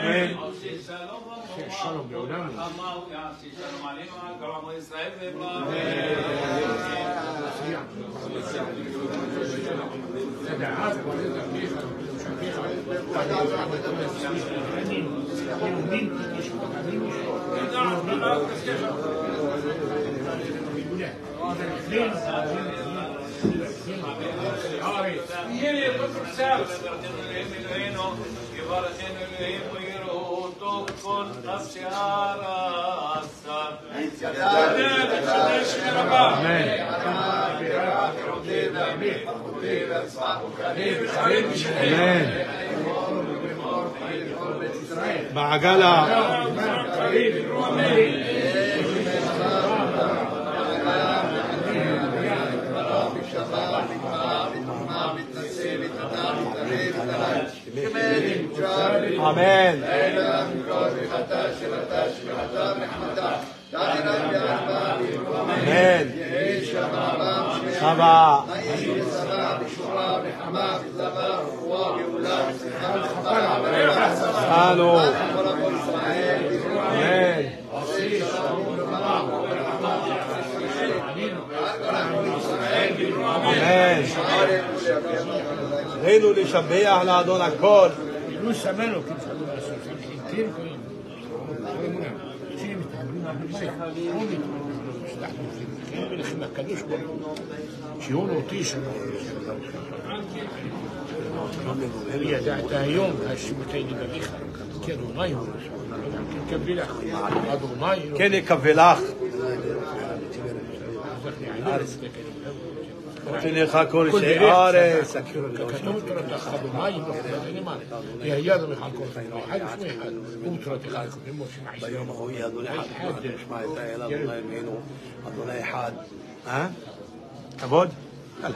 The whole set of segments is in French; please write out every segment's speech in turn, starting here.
אמן. שלום בעולם. בעגלה. אמן. אמן. שבה. אנו. אמן. אמן. עלינו לשבח לאדון הכל. שיעור אותי וידעת היום השמותיני בביך כי אדוני הוא כבילך אדוני כן יקבלך תלך כל שארץ כתוב תורתך אדוני יהיה אדוני על כל אחד ושמי אחד ותורתך ביום ההוא יהיה אדוני אחד נשמע את האל אדוני אלוהינו אדוני אחד כבוד? יאללה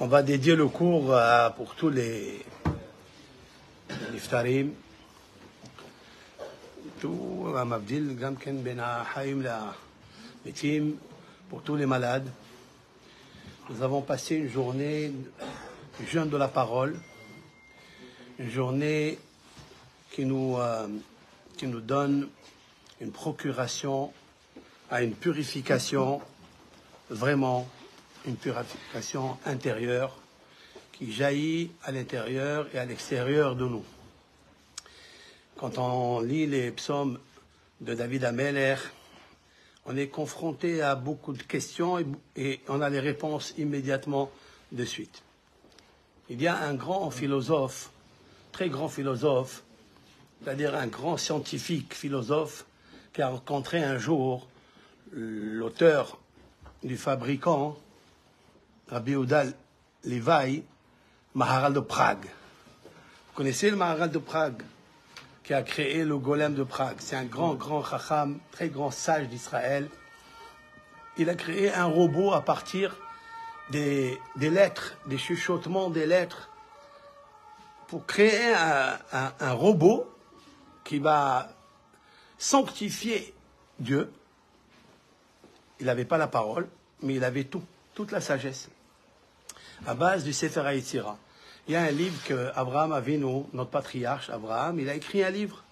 On va dédier le cours pour tous les niftarim. Tout Mabdil, Gamken Ben Haïm la Metim, pour tous les malades. Nous avons passé une journée jeûne de la parole, une journée qui nous donne une procuration à une purification, vraiment une purification intérieure qui jaillit à l'intérieur et à l'extérieur de nous. Quand on lit les psaumes de David Ameller, on est confronté à beaucoup de questions et on a les réponses immédiatement de suite. Il y a un grand philosophe, très grand philosophe, c'est-à-dire un grand scientifique philosophe qui a rencontré un jour l'auteur du fabricant, Rabbi Yehuda Levi, Maharal de Prague. Vous connaissez le Maharal de Prague qui a créé le golem de Prague? C'est un grand chacham, très grand sage d'Israël. Il a créé un robot à partir des lettres, des chuchotements des lettres, pour créer un robot qui va sanctifier Dieu. Il n'avait pas la parole, mais il avait toute la sagesse. À base du Sefer HaYetzira. Il y a un livre que Abraham Avinu, notre patriarche Abraham, il a écrit un livre.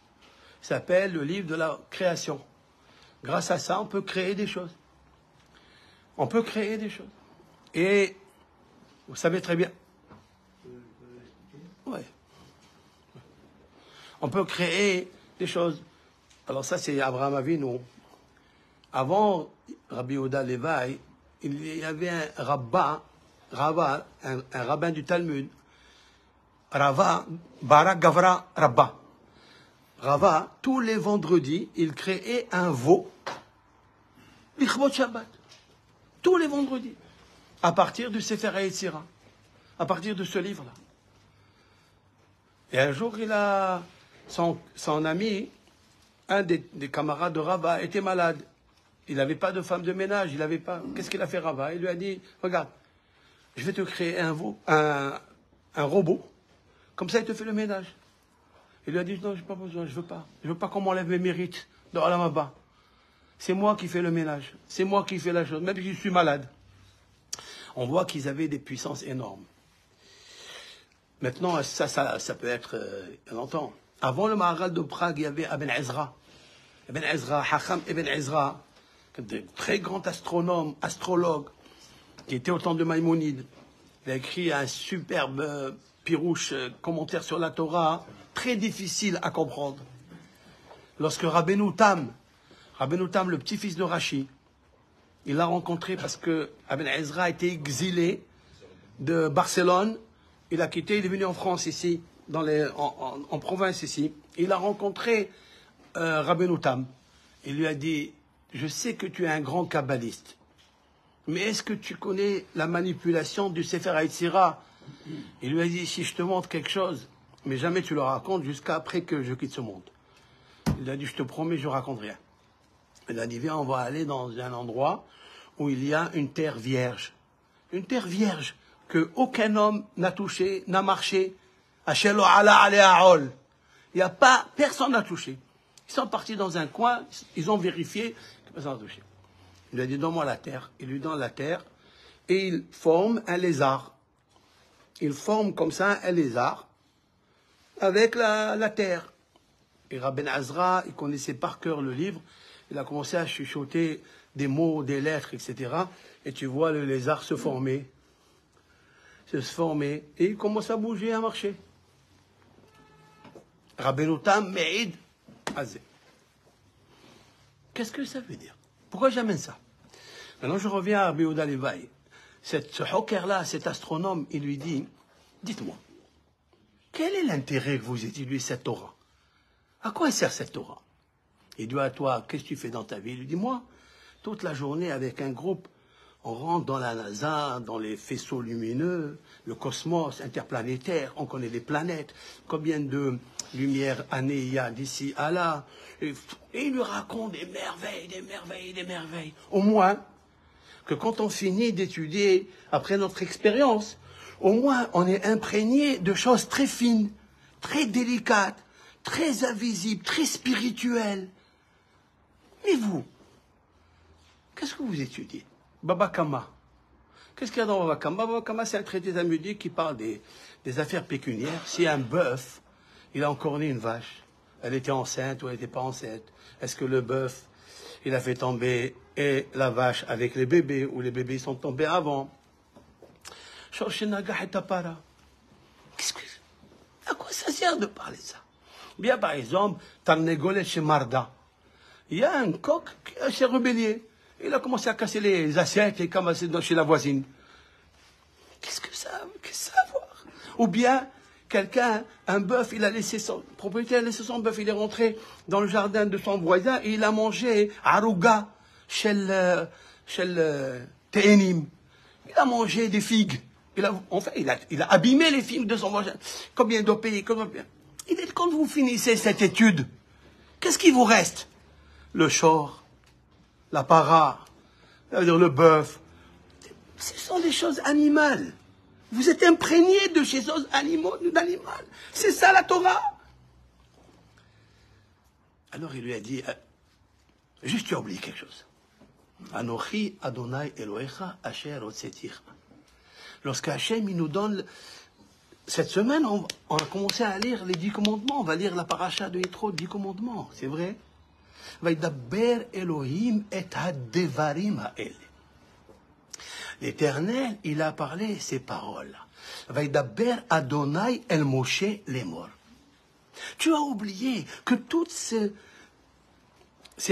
Il s'appelle le livre de la création. Grâce à ça, on peut créer des choses. On peut créer des choses. Et vous savez très bien. Ouais. On peut créer des choses. Alors ça, c'est Abraham Avinu. Avant Rabbi Yehuda Levi, il y avait un rabbin du Talmud. Rava, Barak Gavra Rabba. Rava, tous les vendredis, il créait un veau. Lichbot Shabbat. Tous les vendredis. À partir du Sefer HaYetzira. À partir de ce livre-là. Et un jour, il a son ami, un des camarades de Rava, était malade. Il n'avait pas de femme de ménage. Il n'avait pas. Qu'est-ce qu'il a fait, Rava? Il lui a dit, regarde, je vais te créer un robot. Comme ça, il te fait le ménage. Il lui a dit, non, je n'ai pas besoin, je ne veux pas. Je ne veux pas qu'on m'enlève mes mérites de Olam Haba. C'est moi qui fais le ménage. C'est moi qui fais la chose, même si je suis malade. On voit qu'ils avaient des puissances énormes. Maintenant, ça peut être longtemps. Avant le Maharal de Prague, il y avait Ibn Ezra. Ibn Ezra, Hacham Ibn Ezra, un très grand astronome, astrologue, qui était au temps de Maïmonide. Il a écrit un superbe pirouche, commentaire sur la Torah, très difficile à comprendre. Lorsque Rabbeinu Tam, le petit-fils de Rashi, il l'a rencontré parce que Ibn Ezra a été exilé de Barcelone. Il a quitté, il est venu en France ici, en province ici. Il a rencontré Rabbeinu Tam. Il lui a dit, je sais que tu es un grand kabbaliste, mais est-ce que tu connais la manipulation du Sefer HaYetzira? Il lui a dit, si je te montre quelque chose, mais jamais tu le racontes jusqu'à après que je quitte ce monde. Il a dit, je te promets, je ne raconte rien. Il a dit, viens, on va aller dans un endroit où il y a une terre vierge. Une terre vierge que aucun homme n'a touché, n'a marché. Il n'y a pas, personne n'a touché. Ils sont partis dans un coin, ils ont vérifié que personne n'a touché. Il lui a dit, donne-moi la terre. Il lui donne la terre et il forme un lézard. Il forme comme ça un lézard avec la terre. Et Rabbi Ezra, il connaissait par cœur le livre. Il a commencé à chuchoter des mots, des lettres, etc. Et tu vois le lézard se former. Et il commence à bouger, à marcher. Rabbeinu Tam Me'id Azeh. Qu'est-ce que ça veut dire? Pourquoi j'amène ça? Maintenant, je reviens à Rabbi Yehuda Levi. Ce hocker-là, cet astronome, il lui dit, dites-moi, quel est l'intérêt que vous étudiez cette Torah? À quoi sert cette Torah? Il dit à toi, qu'est-ce que tu fais dans ta vie? Il lui dit, moi, toute la journée avec un groupe, on rentre dans la NASA, dans les faisceaux lumineux, le cosmos interplanétaire, on connaît les planètes, combien de lumières années il y a d'ici à là. Et il lui raconte des merveilles, des merveilles, des merveilles. Au moins, que quand on finit d'étudier, après notre expérience, au moins on est imprégné de choses très fines, très délicates, très invisibles, très spirituelles. Mais vous, qu'est-ce que vous étudiez? Baba Kama. Qu'est-ce qu'il y a dans Baba Kama? Baba Kama, c'est un traité talmudique qui parle des affaires pécuniaires. Si un bœuf, il a encore né une vache, elle était enceinte ou elle n'était pas enceinte, est-ce que le bœuf, il a fait tomber et la vache avec les bébés, ou les bébés sont tombés avant? Qu'est-ce que... À quoi ça sert de parler de ça? Bien, par exemple, Tarnegolet chez Marda. Il y a un coq qui s'est rebellé. Il a commencé à casser les assiettes et commencé chez la voisine. Qu'est-ce que ça a à voir? Ou bien, quelqu'un, un bœuf, il a laissé son propriétaire, a laissé son bœuf, il est rentré dans le jardin de son voisin et il a mangé arouga chez le Téhénim. Il a mangé des figues. Il a abîmé les figues de son voisin. Combien de pays, quand vous finissez cette étude, qu'est-ce qui vous reste? Le shor, la para, c'est-à-dire le bœuf. Ce sont des choses animales. Vous êtes imprégné de ces choses animales. C'est ça la Torah. Alors il lui a dit, juste tu as oublié quelque chose. Anochi Adonai Elohecha Asher Hotzeticha. Lorsque Hachem il nous donne... Cette semaine, on a commencé à lire les 10 commandements. On va lire la paracha de Yitro, 10 commandements. C'est vrai? Vaidaber Elohim et hadevarim ha'el. L'Éternel, il a parlé ces paroles. Vaidaber Adonai el Moshe lemor. Tu as oublié que toutes ces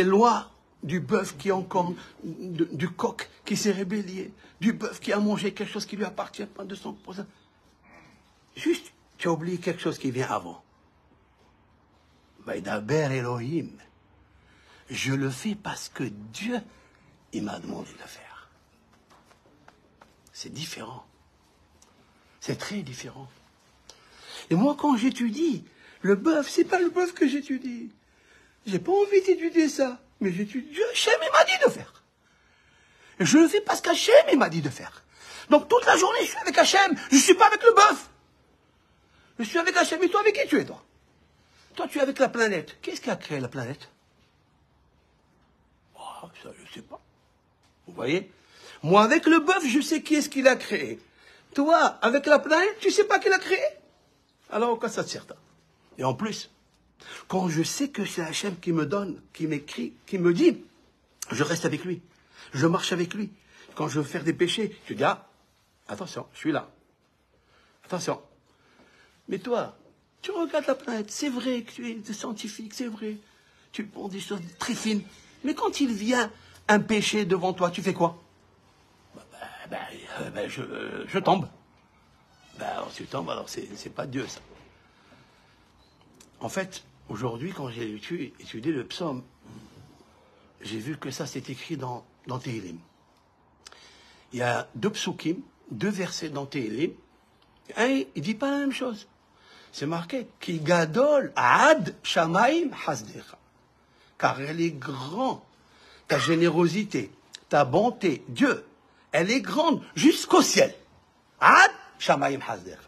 lois du bœuf qui est encore, du coq qui s'est rébellé, du bœuf qui a mangé quelque chose qui lui appartient pas de son prochain. Juste, tu as oublié quelque chose qui vient avant. Vaidaber Elohim. Je le fais parce que Dieu, il m'a demandé de le faire. C'est différent. C'est très différent. Et moi, quand j'étudie le bœuf, c'est pas le bœuf que j'étudie. J'ai pas envie d'étudier ça. Mais j'étudie, Hachem, il m'a dit de faire. Et je le fais parce qu'Hachem, il m'a dit de faire. Donc toute la journée, je suis avec Hachem. Je suis pas avec le bœuf. Je suis avec Hachem. Et toi, avec qui tu es, toi? Toi, tu es avec la planète. Qu'est-ce qui a créé la planète? Oh, ça, je sais pas. Vous voyez? Moi, avec le bœuf, je sais qui est-ce qu'il a créé. Toi, avec la planète, tu sais pas qui l'a créé. Alors, au cas, ça te sert. Et en plus, quand je sais que c'est Hachem qui me donne, qui m'écrit, qui me dit, je reste avec lui. Je marche avec lui. Quand je veux faire des péchés, je dis, ah, attention, je suis là. Attention. Mais toi, tu regardes la planète, c'est vrai que tu es scientifique, c'est vrai. Tu penses des choses très fines. Mais quand il vient un péché devant toi, tu fais quoi? Je tombe. Alors tu tombes, alors c'est pas Dieu, ça. En fait, aujourd'hui, quand j'ai étudié le psaume, j'ai vu que ça, c'est écrit dans Tehillim. Il y a 2 psukim, 2 versets dans Tehillim. Un, il dit pas la même chose. C'est marqué, Ki gadol ad shamaim hasdecha. Car elle est grande, ta générosité, ta bonté, Dieu, elle est grande jusqu'au ciel. Ad shamaim hasdecha.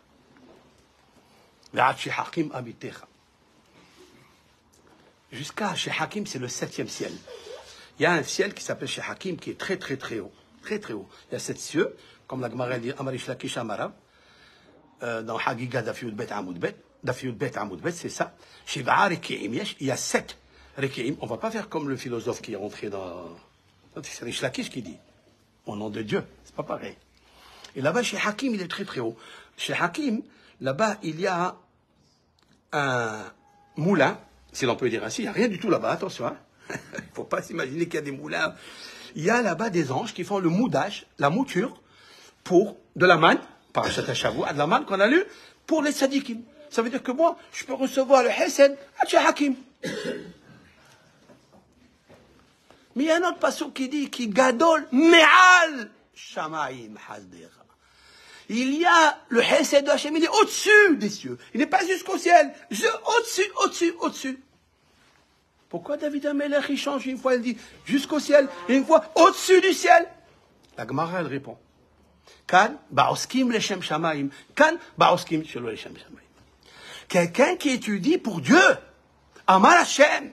Ve'ad shehakim abitecha. Jusqu'à chez Hakim, c'est le 7e ciel. Il y a un ciel qui s'appelle chez Hakim, qui est très, très, très haut. Très, très haut. Il y a 7 cieux, comme la Gemara dit, Amarish Lakish Amara, dans Hagiga Dafiyud Bet Amoud Bet, c'est ça. Chez Ba'a Reki'im, il y a 7 Reki'im. On ne va pas faire comme le philosophe qui est rentré dans... C'est Rish Lakish qui dit, au nom de Dieu. C'est pas pareil. Et là-bas, chez Hakim, il est très, très haut. Chez Hakim, là-bas, il y a un moulin, si l'on peut dire ainsi, il n'y a rien du tout là-bas, attention, hein. Il ne faut pas s'imaginer qu'il y a des moulins. Il y a là-bas des anges qui font le moudage, la mouture, pour de la manne, par Shatashavou, de la manne qu'on a lu, pour les tzadikim. Ça veut dire que moi, je peux recevoir le Hesed à chez Hakim. Mais il y a un autre passage qui dit, qui gadol me'al shamaim hasdecha. Il y a le Hesed de Hachem, il est au-dessus des cieux. Il n'est pas jusqu'au ciel. Au-dessus. Pourquoi David Amelech, il change une fois, il dit jusqu'au ciel, et une fois au-dessus du ciel? La Gemara, elle répond. Kan ba'oskim leshem shamaim. Kan ba'oskim shelo leshem shamaim. Quelqu'un qui étudie pour Dieu. Amar Hashem.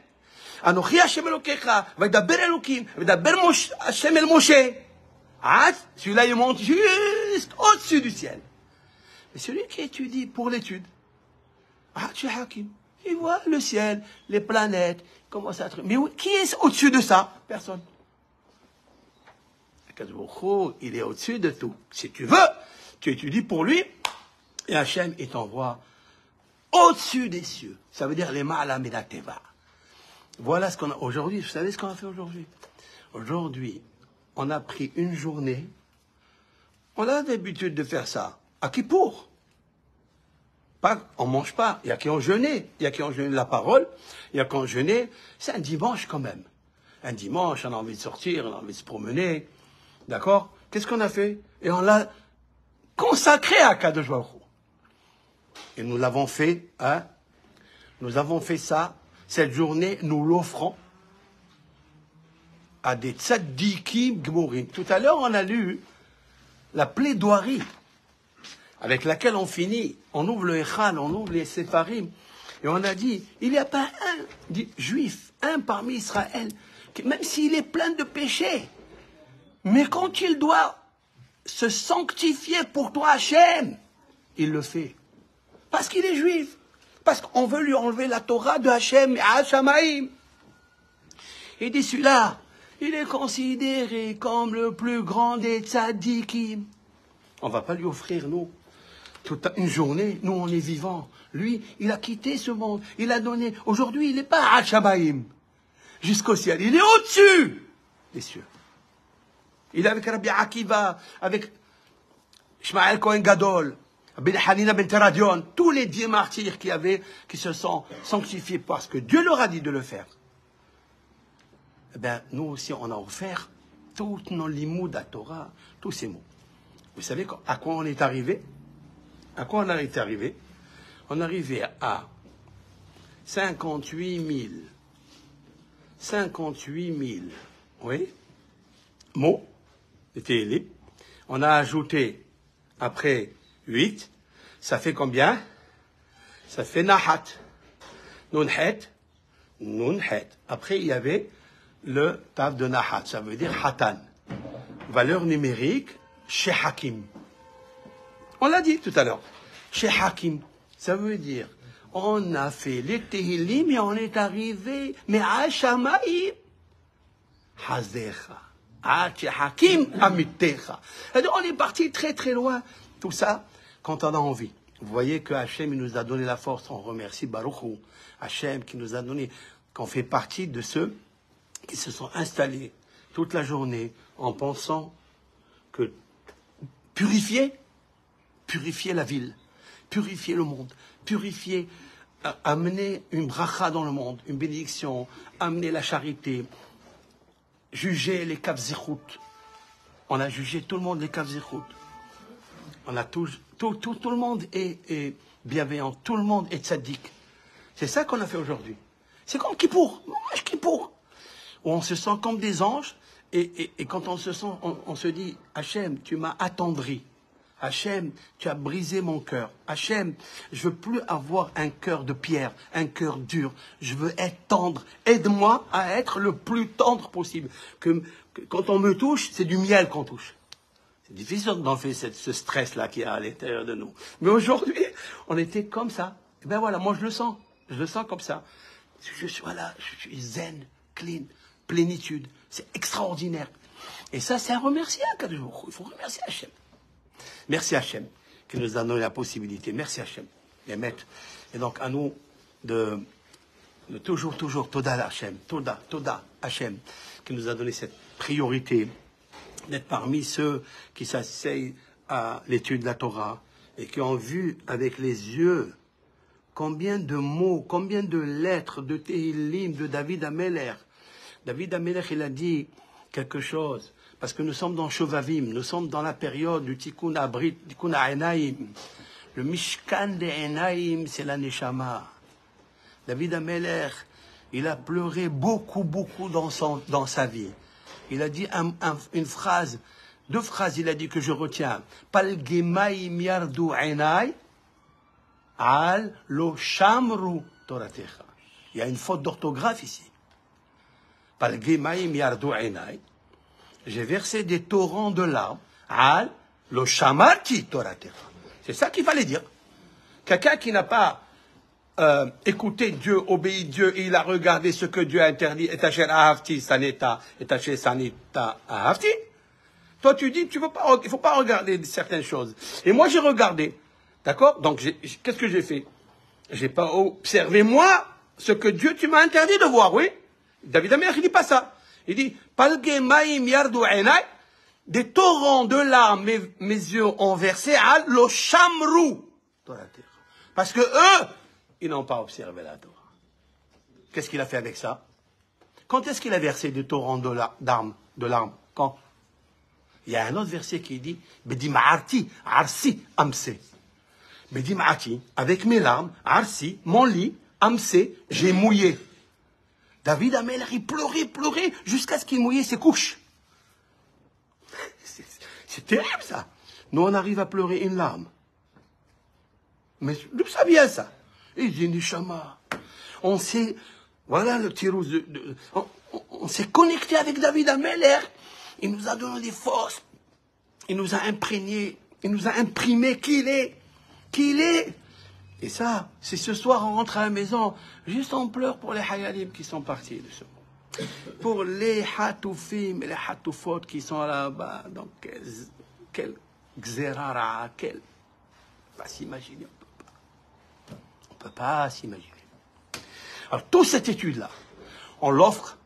Anochi Hashem Elokecha. Vaidaber Elokim. Vaidaber Hashem El Moshe. Celui-là, il monte juste au-dessus du ciel. Mais celui qui étudie pour l'étude, tu es Hakim. Il voit le ciel, les planètes, comment ça... Mais qui est au-dessus de ça? Personne. Il est au-dessus de tout. Si tu veux, tu étudies pour lui, et Hachem, il t'envoie au-dessus des cieux. Ça veut dire les ma'alam et la teva. Voilà ce qu'on a aujourd'hui. Vous savez ce qu'on a fait aujourd'hui? Aujourd'hui, on a pris une journée. On a l'habitude de faire ça. À Kippour. Pas, on ne mange pas. Il y a qui ont jeûné. Il y a qui ont jeûné la parole. Il y a qui ont jeûné. C'est un dimanche quand même. Un dimanche, on a envie de sortir, on a envie de se promener. D'accord? Qu'est-ce qu'on a fait? Et on l'a consacré à Kadosh Baruch Hu. Et nous l'avons fait, hein? Nous avons fait ça, cette journée, nous l'offrons à des tzaddikim gmourim. Tout à l'heure, on a lu la plaidoirie avec laquelle on finit. On ouvre le Echal, on ouvre les Séfarim. Et on a dit, il n'y a pas un juif, un parmi Israël, même s'il est plein de péchés, mais quand il doit se sanctifier pour toi, Hachem, il le fait. Parce qu'il est juif. Parce qu'on veut lui enlever la Torah de Hachem, Hashamaim. Il dit, celui-là, il est considéré comme le plus grand des tzadikim. On ne va pas lui offrir, nous, toute une journée. Nous, on est vivants. Lui, il a quitté ce monde. Il a donné. Aujourd'hui, il n'est pas à Hashamaim. Jusqu'au ciel. Il est au-dessus des cieux. Il est avec Rabbi Akiva, avec Shmael Kohen Gadol, Ben Hanina Ben Teradion, tous les 10 martyrs qui se sont sanctifiés parce que Dieu leur a dit de le faire. Eh bien, nous aussi, on a offert tous nos limoud à Torah, tous ces mots. Vous savez à quoi on est arrivé? À quoi on est arrivé? On est arrivé à 58 000, oui, mots. C'était on a ajouté après 8, ça fait combien? Ça fait Nahat. Nunhet. Après, il y avait le taf de Nahat, ça veut dire Hatan. Valeur numérique, chez Hakim. On l'a dit tout à l'heure. Chez Hakim, ça veut dire, on a fait les Tehillim et on est arrivé, mais à Shamaï, Hazecha. Hakim Amitecha. On est parti très très loin. Tout ça, quand on a envie. Vous voyez que Hachem nous a donné la force. On remercie Baruch Hu. Hachem qui nous a donné, qu'on fait partie de ceux qui se sont installés toute la journée en pensant que purifier la ville, purifier le monde, amener une bracha dans le monde, une bénédiction, amener la charité, juger les Kav Zichut. On a jugé tout le monde les Kav Zichut. On a tout le monde est bienveillant, tout le monde est tzaddik. C'est ça qu'on a fait aujourd'hui. C'est comme Kippour, où on se sent comme des anges, et quand on se sent, on se dit, Hachem, tu m'as attendri. Hachem, tu as brisé mon cœur. Hachem, je veux plus avoir un cœur de pierre, un cœur dur. Je veux être tendre. Aide-moi à être le plus tendre possible. Que quand on me touche, c'est du miel qu'on touche. C'est difficile d'enlever ce stress-là qu'il y a à l'intérieur de nous. Mais aujourd'hui, on était comme ça. Et ben voilà, moi je le sens. Je le sens comme ça. Je suis zen, clean, plénitude. C'est extraordinaire. Et ça, c'est à remercier à Kadosh Baruch Hu. Il faut remercier Hachem. Merci Hachem qui nous a donné la possibilité. Merci Hachem, les maîtres. Et donc à nous de toujours, Toda Hachem, Toda Hachem, qui nous a donné cette priorité d'être parmi ceux qui s'asseyent à l'étude de la Torah et qui ont vu avec les yeux combien de mots, combien de lettres, de Tehillim, de David Amelech. David Amelech, il a dit quelque chose. Parce que nous sommes dans Shovavim, nous sommes dans la période du Tikkun Abrit, Tikkun Enaim. Le Mishkan de Enaim, c'est la Neshama. David Amelech, il a pleuré beaucoup dans sa vie. Il a dit une phrase, 2 phrases, il a dit que je retiens. Pal gemaim yardu enai, al lo shamru toratecha. Il y a une faute d'orthographe ici. Pal gemaim yardu enai. j'ai versé des torrents de larmes. Al lo shamarti toratecha. C'est ça qu'il fallait dire. Quelqu'un qui n'a pas écouté Dieu, obéi Dieu, et il a regardé ce que Dieu a interdit, et tacher ahavti saneta, et tacher saneta ahavti. Toi, tu dis, il ne faut pas regarder certaines choses. Et moi, j'ai regardé. D'accord? Donc, qu'est-ce que j'ai fait? J'ai pas observé, moi, ce que Dieu, tu m'as interdit de voir, oui? David Amelech, il dit pas ça. Il dit, Palgemaim yardu enai, des torrents de larmes, mes yeux ont versé, al lo shamru. Parce que eux, ils n'ont pas observé la Torah. Qu'est-ce qu'il a fait avec ça? Quand est-ce qu'il a versé des torrents de larmes? Quand? Il y a un autre verset qui dit, Bedim'arti, arsi, amse. Bedim'arti, avec mes larmes, arsi, mon lit, amse, j'ai mouillé. David Amelech, il pleurait, jusqu'à ce qu'il mouillait ses couches. C'est terrible, ça. Nous, on arrive à pleurer une larme. Mais d'où ça vient, ça? Il dit, Nishama, on s'est, voilà le tirous on s'est connecté avec David Amelech. Il nous a donné des forces. Il nous a imprégné. Il nous a imprimé qui il est. Et ça, c'est ce soir, on rentre à la maison, juste on pleure pour les hayalim qui sont partis de ce monde. Pour les hatoufim et les hatoufot qui sont là-bas. Donc, quel xerara, quel... On ne peut pas s'imaginer, on ne peut pas s'imaginer. Alors, toute cette étude-là, on l'offre,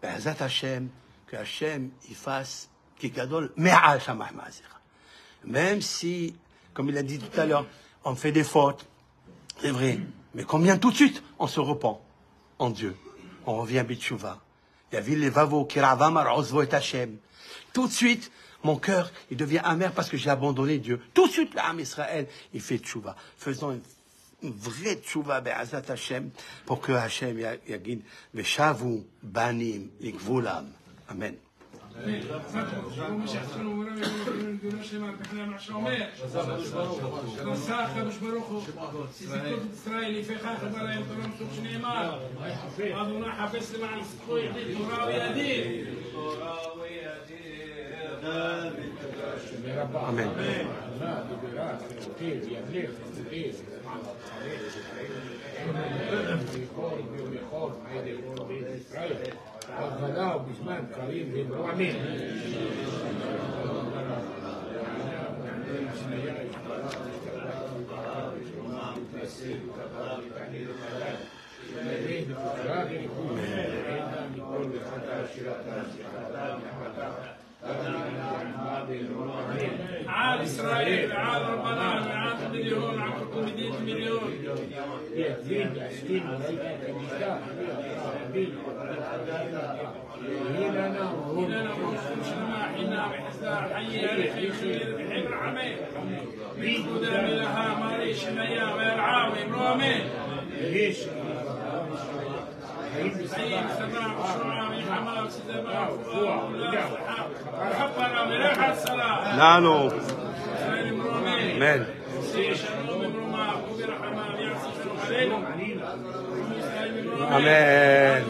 Be'ezat Hashem, que Hashem, il fasse Kikadol, Me'al Shamah Ma'azir. Même si, comme il a dit tout à l'heure, on fait des fautes, c'est vrai, mais combien tout de suite on se repent en Dieu. On revient à Bitshuva. Yavil Levavo, Kiravamar, Ozvo et Hashem. Tout de suite, mon cœur, il devient amer parce que j'ai abandonné Dieu. Tout de suite, l'âme Israël, il fait Tshuva. Faisons une vraie Tshuva, Be'ezat Hashem, pour que Hashem yagid, Veshavu, Banim, Likvulam. Amen. Amen. הגדלהו בזמן קריב ודרומי. عاد إسرائيل عاد ربنا عاد مليون عاد مدينة مليون يزيد أسكين وليك النساء هنا وشما حنا بحساب حي على خير بحبر عمين بيقود لها ماري شمية ويرعاوي برومين ليش حي سماع وشعاوي حمام سدماء وفوع خبر ملاحة الصلاة نانو Amen. Amen.